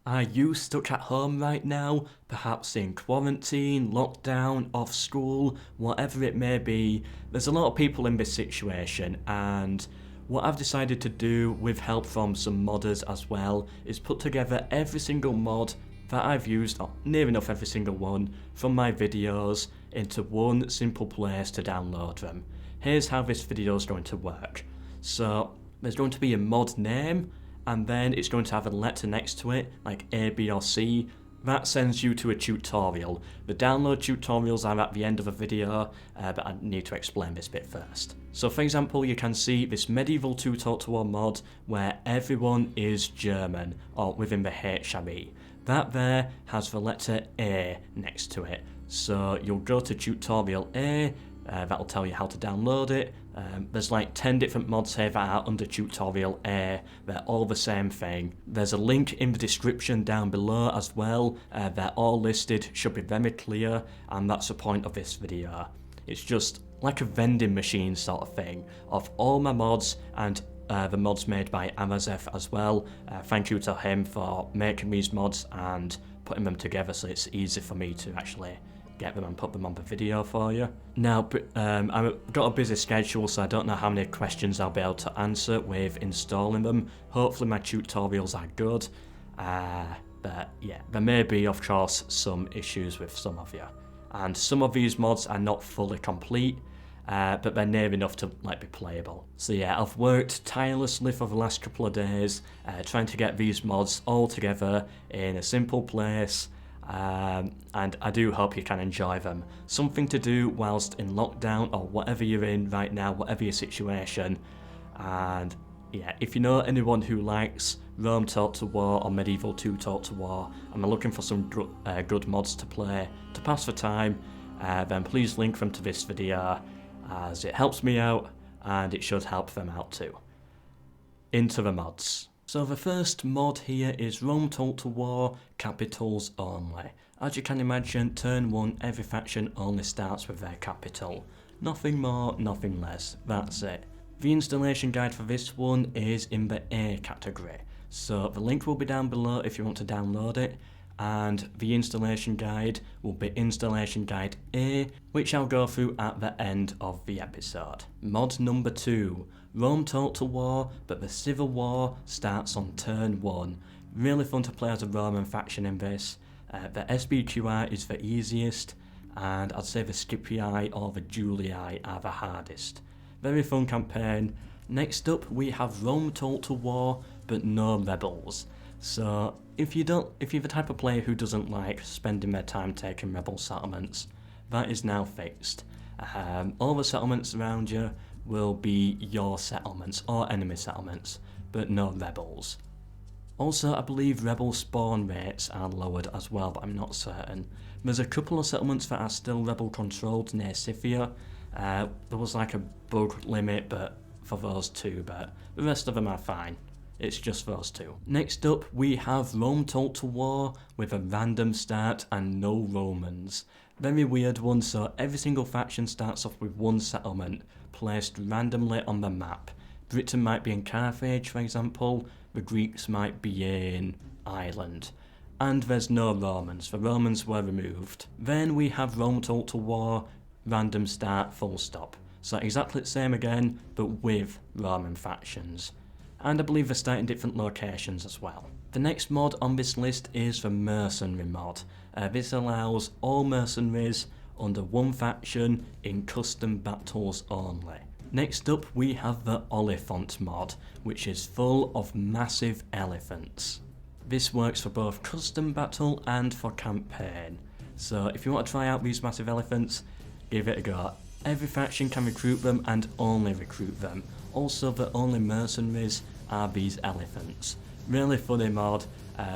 Are you stuck at home right now, perhaps in quarantine, lockdown, off school, whatever it may be? There's a lot of people in this situation, and what I've decided to do, with help from some modders as well, is put together every single mod that I've used, or near enough every single one, from my videos into one simple place to download them. Here's how this video is going to work. So there's going to be a mod name, and then it's going to have a letter next to it, like A, B or C. That sends you to a tutorial. The download tutorials are at the end of the video, but I need to explain this bit first. So for example, you can see this medieval 2 talk to 1 mod where everyone is German, or within the HRE. That there has the letter A next to it. So you'll go to tutorial A, that'll tell you how to download it. There's like 10 different mods here that are under tutorial A, they're all the same thing. There's a link in the description down below as well, they're all listed, should be very clear, and that's the point of this video. It's just like a vending machine sort of thing of all my mods, and the mods made by Amazef as well. Thank you to him for making these mods and putting them together so it's easy for me to actually get them and put them on the video for you. Now, I've got a busy schedule, so I don't know how many questions I'll be able to answer with installing them. Hopefully my tutorials are good, but yeah, there may be, of course, some issues with some of you. And some of these mods are not fully complete, but they're near enough to be playable. So yeah, I've worked tirelessly for the last couple of days, trying to get these mods all together in a simple place, and I do hope you can enjoy them. Something to do whilst in lockdown, or whatever you're in right now, whatever your situation. And yeah, if you know anyone who likes Rome Talk to War or Medieval 2 Talk to War and are looking for some good mods to play to pass the time, then please link them to this video, as it helps me out and it should help them out too. Into the mods. So the first mod here is Rome Talk to War, capitals only. As you can imagine, turn 1 every faction only starts with their capital. Nothing more, nothing less, that's it. The installation guide for this one is in the A category, so the link will be down below if you want to download it, and the installation guide will be installation guide A, which I'll go through at the end of the episode. Mod number 2, Rome Talk to War, but the Civil War starts on turn 1. Really fun to play as a Roman faction in this. The SBQI is the easiest, and I'd say the Scipii or the Julii are the hardest. Very fun campaign. Next up we have Rome Talk to War, but no rebels. So if you're the type of player who doesn't like spending their time taking rebel settlements, that is now fixed. All the settlements around you will be your settlements or enemy settlements, but no rebels. Also, I believe rebel spawn rates are lowered as well, but I'm not certain. There's a couple of settlements that are still rebel controlled near Scythia. There was like a bug limit for those two, but the rest of them are fine. It's just those two. Next up, we have Rome Talk to War with a random start and no Romans. Very weird one, so every single faction starts off with one settlement placed randomly on the map. Britain might be in Carthage, for example, the Greeks might be in Ireland. And there's no Romans, the Romans were removed. Then we have Rome Talk to War, random start, full stop. So exactly the same again, but with Roman factions. And I believe they start in different locations as well. The next mod on this list is the Mercenary mod. This allows all mercenaries under one faction in custom battles only. Next up we have the Oliphant mod, which is full of massive elephants. This works for both custom battle and for campaign. So if you want to try out these massive elephants, give it a go. Every faction can recruit them and only recruit them. Also, the only mercenaries are these elephants. Really funny mod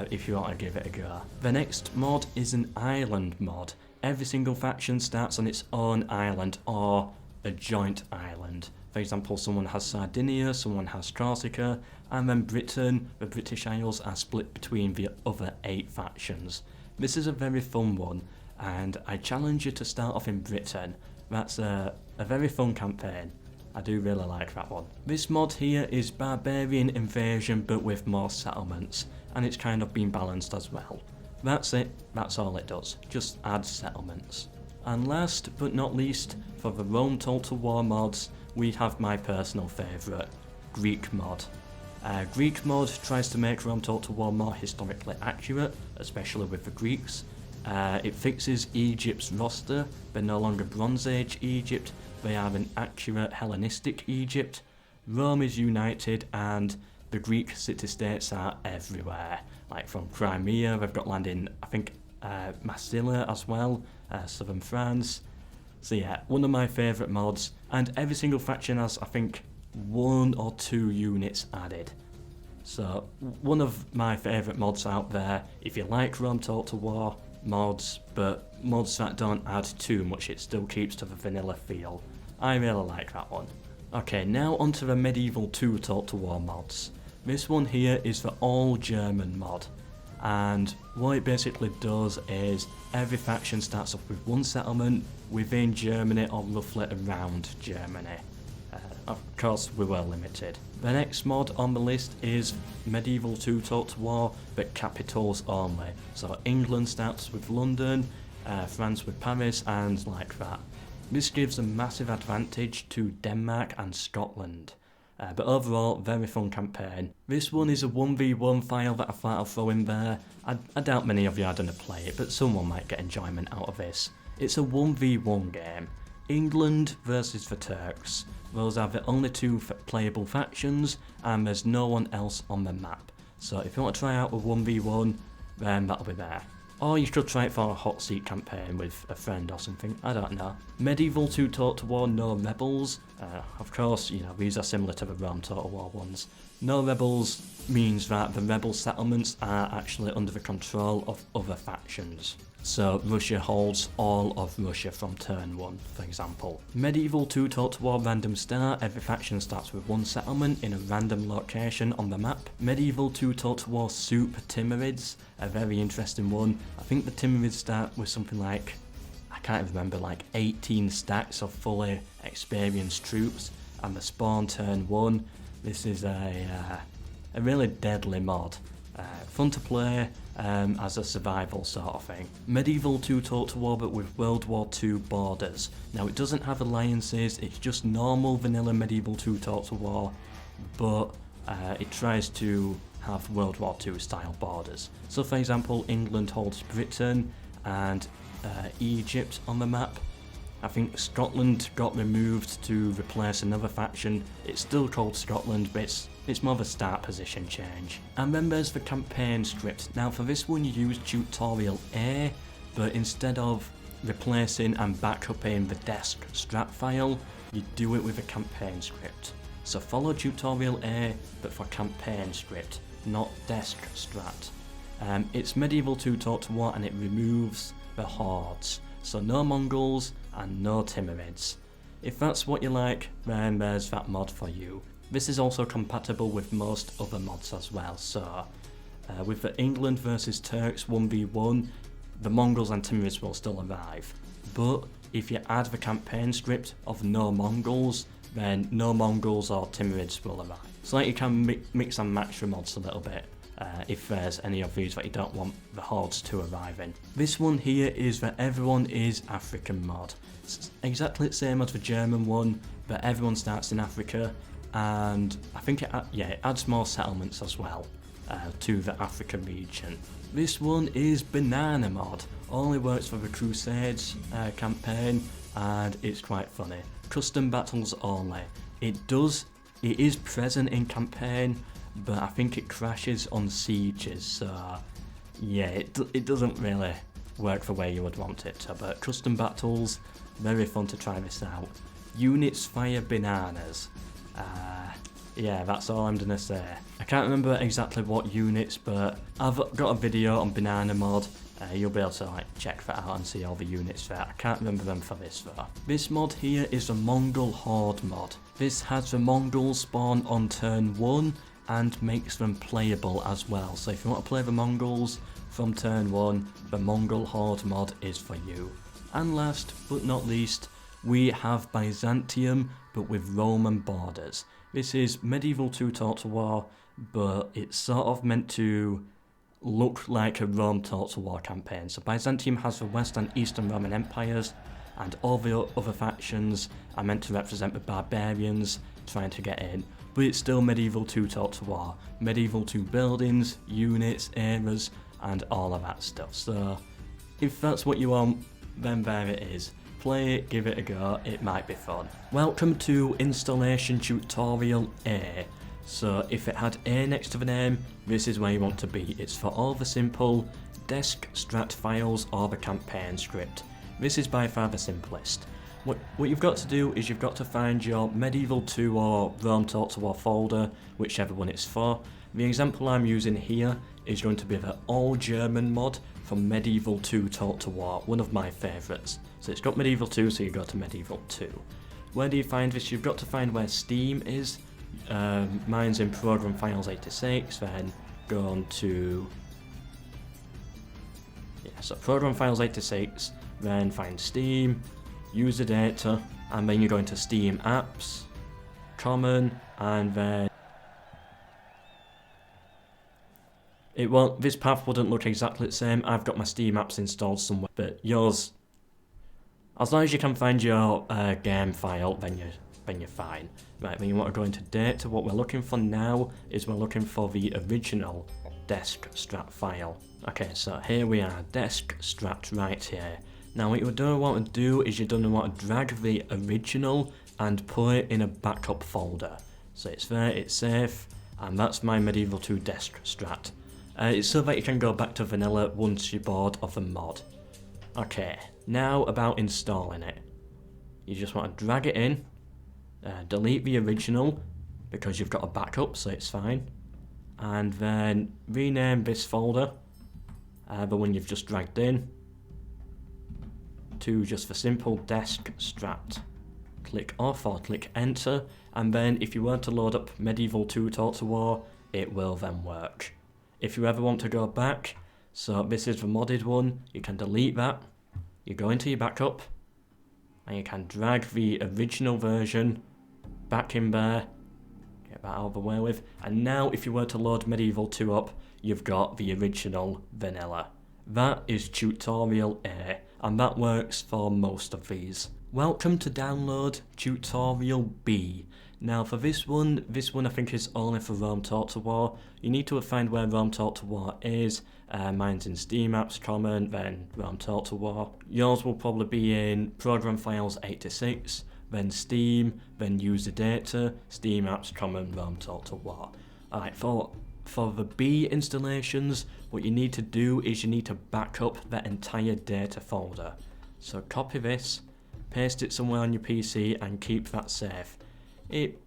if you want to give it a go. The next mod is an island mod. Every single faction starts on its own island or a joint island. For example, someone has Sardinia, someone has Corsica, and then Britain, the British Isles, are split between the other 8 factions. This is a very fun one, and I challenge you to start off in Britain. That's a very fun campaign. I do really like that one. This mod here is Barbarian Invasion but with more settlements, and it's kind of been balanced as well. That's it, that's all it does, just adds settlements. And last but not least, for the Rome Total War mods, we have my personal favourite, Greek mod. Greek mod tries to make Rome Total War more historically accurate, especially with the Greeks. It fixes Egypt's roster. They're no longer Bronze Age Egypt, they are an accurate Hellenistic Egypt. Rome is united and the Greek city-states are everywhere. Like from Crimea, they've got land in, I think, Massilia as well, southern France. So yeah, one of my favourite mods, and every single faction has, I think, 1 or 2 units added. So one of my favourite mods out there, if you like Rome Total War mods, but mods that don't add too much, it still keeps to the vanilla feel. I really like that one. Okay, now onto the Medieval 2 Total War mods. This one here is the all German mod, and what it basically does is every faction starts off with 1 settlement within Germany or roughly around Germany. Of course, we were limited. The next mod on the list is Medieval 2 Total War, but capitals only. So England starts with London, France with Paris, and like that. This gives a massive advantage to Denmark and Scotland. But overall, very fun campaign. This one is a 1v1 file that I thought I'll throw in there. I doubt many of you are going to play it, but someone might get enjoyment out of this. It's a 1v1 game. England versus the Turks. Those are the only 2 playable factions, and there's no one else on the map. So if you want to try out a 1v1, then that'll be there. Or you could try it for a hot seat campaign with a friend or something, I don't know. Medieval 2 Total War No Rebels. Of course, you know, these are similar to the Rome Total War ones. No Rebels means that the rebel settlements are actually under the control of other factions. So Russia holds all of Russia from turn 1, for example. Medieval 2 Total War Random Start, every faction starts with 1 settlement in a random location on the map. Medieval 2 Total War Super Timurids, a very interesting one. I think the Timurids start with something like, I can't remember, like 18 stacks of fully experienced troops, and the spawn turn 1. This is a really deadly mod. Fun to play as a survival sort of thing. Medieval 2 Total War but with World War II borders. Now it doesn't have alliances, it's just normal vanilla Medieval 2 Total War, but it tries to have World War II style borders. So for example, England holds Britain and Egypt on the map. I think Scotland got removed to replace another faction. It's still called Scotland, but it's more of a start position change. And then there's the campaign script. Now for this one you use tutorial A, but instead of replacing and backupping the desk strat file, you do it with a campaign script. So follow tutorial A, but for campaign script, not desk strat. It's Medieval 2 Total War and it removes the hordes. So no Mongols and no Timurids. If that's what you like, then there's that mod for you. This is also compatible with most other mods as well, so with the England versus Turks 1v1, the Mongols and Timurids will still arrive. But if you add the campaign script of no Mongols, then no Mongols or Timurids will arrive. So like you can mix and match the mods a little bit. If there's any of these that you don't want the hordes to arrive in. This one here is the Everyone is African mod. It's exactly the same as the German one, but everyone starts in Africa, and I think it adds more settlements as well to the Africa region. This one is Banana mod, only works for the Crusades campaign, and it's quite funny. Custom battles only. It is present in campaign, but I think it crashes on sieges, so yeah, it doesn't really work the way you would want it to, but custom battles, very fun to try this out. Units fire bananas. Yeah, that's all I'm gonna say. I can't remember exactly what units, but I've got a video on banana mod. You'll be able to check that out and see all the units there. I can't remember them for this though. This mod here is the Mongol Horde mod. This has the Mongols spawn on turn 1 and makes them playable as well. So if you want to play the Mongols from turn 1, the Mongol Horde mod is for you. And last but not least, we have Byzantium but with Roman borders. This is Medieval 2 Total War, but it's sort of meant to look like a Rome Total War campaign. So Byzantium has the West and Eastern Roman empires, and all the other factions are meant to represent the barbarians trying to get in. But it's still Medieval 2 Total War. Medieval 2 buildings, units, eras, and all of that stuff. So if that's what you want, then there it is. Play it, give it a go, it might be fun. Welcome to Installation Tutorial A. So if it had A next to the name, this is where you want to be. It's for all the simple desk strat files or the campaign script. This is by far the simplest. What you've got to do is you've got to find your Medieval 2 or Rome Total War folder, whichever one it's for. The example I'm using here is going to be the All German mod from Medieval 2 Total War, one of my favourites. So it's got Medieval 2, so you go to Medieval 2. Where do you find this? You've got to find where Steam is. Mine's in Program Files 86, then go on to... yeah, so Program Files 86, then find Steam, user data, and then you go into Steam Apps, Common, and then... this path wouldn't look exactly the same. I've got my Steam apps installed somewhere, but yours, as long as you can find your game file, then you're fine. Right, then you want to go into data. What we're looking for now is we're looking for the original desk strat file. Okay, so here we are, desk strat right here. Now what you don't want to do is you don't want to drag the original and put it in a backup folder. So it's there, it's safe, and that's my Medieval 2 desk strat. It's so that you can go back to vanilla once you're bored of the mod. Okay, now about installing it. You just want to drag it in, delete the original because you've got a backup, so it's fine, and then rename this folder, the one you've just dragged in, to just the simple desk strat. Click off or click enter, and then if you want to load up Medieval 2 Total War, it will then work. If you ever want to go back, so this is the modded one, you can delete that, you go into your backup, and you can drag the original version back in there, get that out of the way with, and now if you were to load Medieval 2 up, you've got the original vanilla. That is Tutorial A, and that works for most of these. Welcome to download Tutorial B. Now for this one I think is only for Rome Total War. You need to find where Rome Total War is. Mine's in Steam Apps, Common, then Rome Total War. Yours will probably be in Program Files 86, then Steam, then User Data, Steam Apps, Common, Rome Total War. Alright, for the B installations, what you need to do is you need to back up the entire data folder. So copy this, paste it somewhere on your PC and keep that safe. It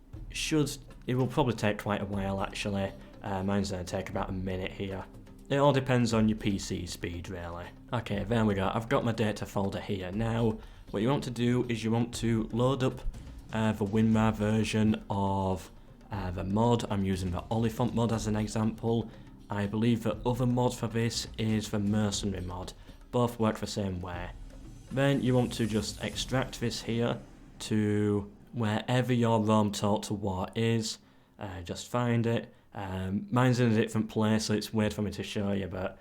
will probably take quite a while actually. Mine's going to take about a minute here. It all depends on your PC speed really. Okay, there we go. I've got my data folder here. Now, what you want to do is you want to load up the WinRAR version of the mod. I'm using the Oliphant mod as an example. I believe the other mod for this is the Mercenary mod. Both work the same way. Then you want to just extract this here to wherever your Rome Total War is. Just find it. Mine's in a different place, so it's weird for me to show you, but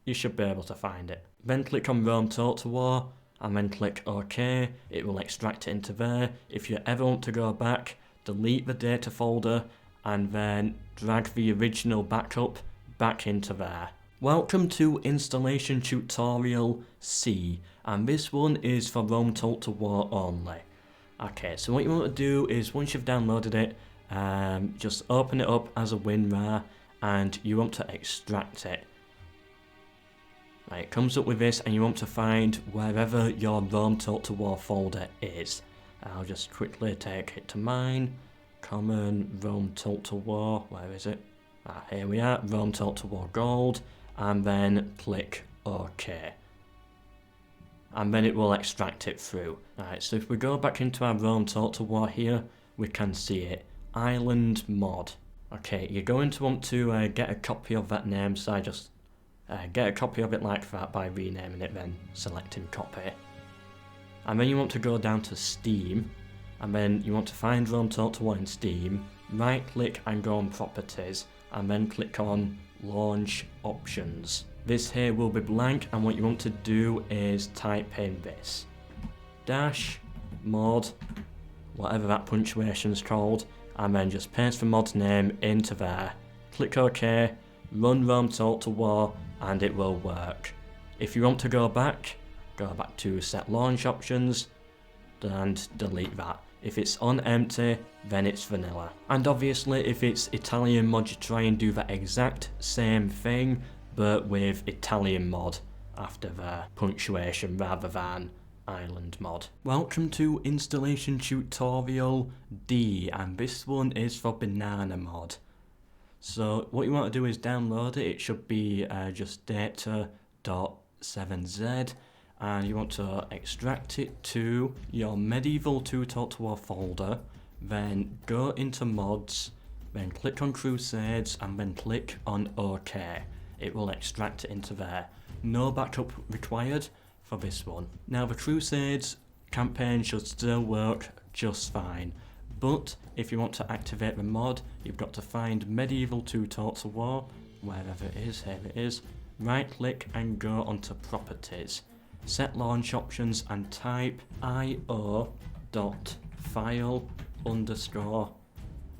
you should be able to find it. Then click on Rome Total War, and then click OK. It will extract it into there. If you ever want to go back, delete the data folder, and then drag the original backup back into there. Welcome to Installation Tutorial C, and this one is for Rome Total War only. Okay, so what you want to do is once you've downloaded it, just open it up as a WinRAR and you want to extract it. Right, it comes up with this and you want to find wherever your Rome Total War folder is. I'll just quickly take it to mine. Common, Rome Total War, where is it? Here we are, Rome Total War Gold, and then click OK. And then it will extract it through. Alright, so if we go back into our Rome Total War here, we can see it. Island mod. Okay, you're going to want to get a copy of that name, so I just get a copy of it like that by renaming it, then selecting copy. And then you want to go down to Steam, and then you want to find Rome Total War in Steam, right click and go on properties, and then click on launch options. This here will be blank, and what you want to do is type in this dash mod, whatever that punctuation's called, and then just paste the mod's name into there. Click OK, run Rome Total War, and it will work. If you want to go back to set launch options and delete that. If it's on empty, then it's vanilla. And obviously if it's Italian mod, you try and do that exact same thing, but with Italian mod after the punctuation rather than island mod. Welcome to installation tutorial D, and this one is for banana mod. So what you want to do is download it. It should be just data.7z, and you want to extract it to your Medieval 2 Total War folder, then go into mods, then click on Crusades, and then click on OK. It will extract it into there. No backup required for this one. Now the Crusades campaign should still work just fine, but if you want to activate the mod, you've got to find Medieval 2 Total War, wherever it is, here it is, right click and go onto properties, set launch options and type io.file_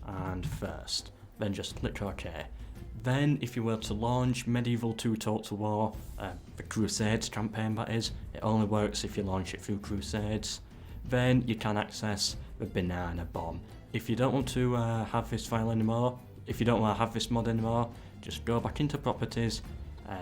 and first, then just click OK. Then if you were to launch Medieval 2 Total War, the Crusades campaign that is, it only works if you launch it through Crusades, then you can access the banana bomb. If you don't want to have this file anymore, if you don't want to have this mod anymore, just go back into properties,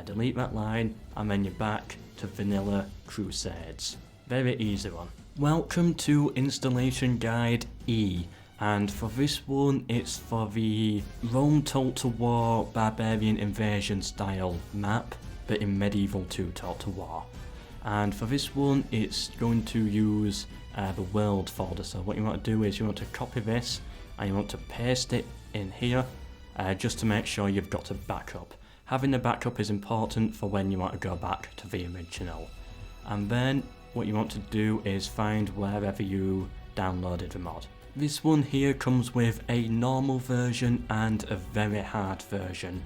delete that line, and then you're back to vanilla Crusades. Very easy one. Welcome to installation guide E. And for this one, it's for the Rome Total War Barbarian Invasion style map, but in Medieval 2 Total War. And for this one, it's going to use the world folder. So what you want to do is you want to copy this and you want to paste it in here, just to make sure you've got a backup. Having a backup is important for when you want to go back to the original. And then what you want to do is find wherever you downloaded the mod. This one here comes with a normal version and a very hard version.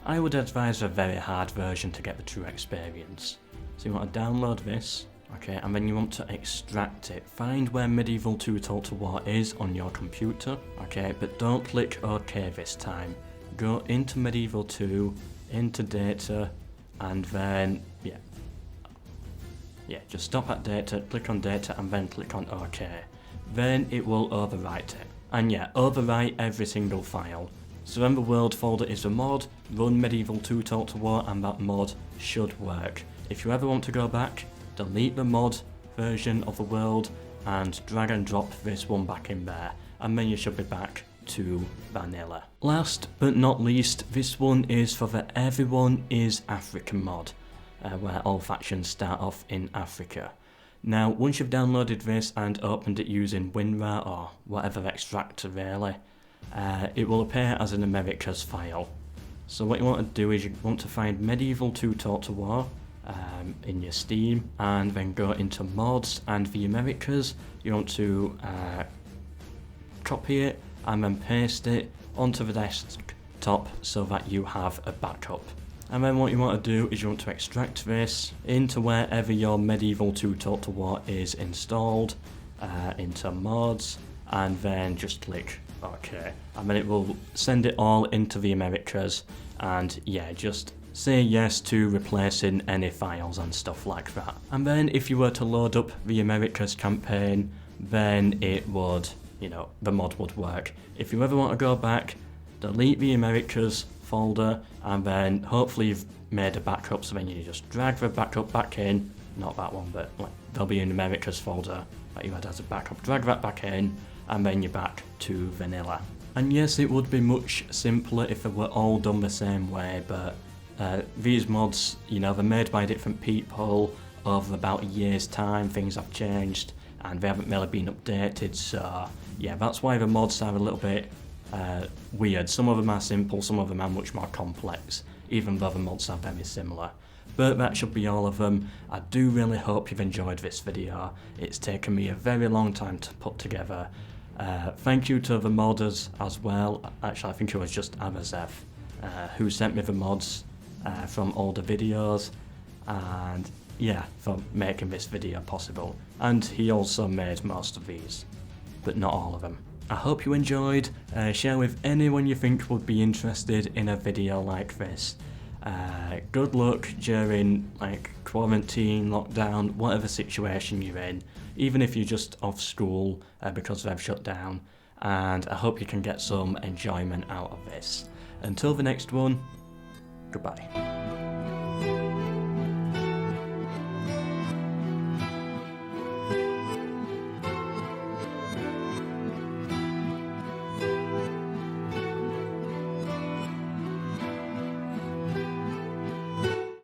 I would advise a very hard version to get the true experience. So you want to download this, okay, and then you want to extract it. Find where Medieval 2 Total War is on your computer, okay, but don't click OK this time. Go into Medieval 2, into data, and then, just stop at data, click on data, and then click on OK. Then it will overwrite it. And overwrite every single file. So when the world folder is a mod, run Medieval 2 Total War and that mod should work. If you ever want to go back, delete the mod version of the world and drag and drop this one back in there, and then you should be back to vanilla. Last but not least, this one is for the Everyone is African mod, where all factions start off in Africa. Now, once you've downloaded this and opened it using WinRAR or whatever extractor really, it will appear as an Americas file. So what you want to do is you want to find Medieval 2 Total War in your Steam, and then go into mods and the Americas. You want to copy it and then paste it onto the desktop so that you have a backup. And then what you want to do is you want to extract this into wherever your Medieval 2 Total War is installed, into mods, and then just click OK. And then it will send it all into the Americas, and just say yes to replacing any files and stuff like that. And then if you were to load up the Americas campaign, then it would, the mod would work. If you ever want to go back, delete the Americas folder, and then hopefully you've made a backup, so then you just drag the backup back in, not that one, but there'll be an Americas folder that you had as a backup, drag that back in, and then you're back to vanilla. And yes, it would be much simpler if it were all done the same way, but these mods, they're made by different people over about a year's time. Things have changed and they haven't really been updated, so that's why the mods are a little bit weird. Some of them are simple, some of them are much more complex, even though the mods are very similar. But that should be all of them. I do really hope you've enjoyed this video. It's taken me a very long time to put together. Thank you to the modders as well. Actually, I think it was just Amazev who sent me the mods from older videos, and yeah, for making this video possible. And he also made most of these, but not all of them. I hope you enjoyed. Share with anyone you think would be interested in a video like this. Good luck during like quarantine, lockdown, whatever situation you're in, even if you're just off school because they've shut down, and I hope you can get some enjoyment out of this. Until the next one, goodbye.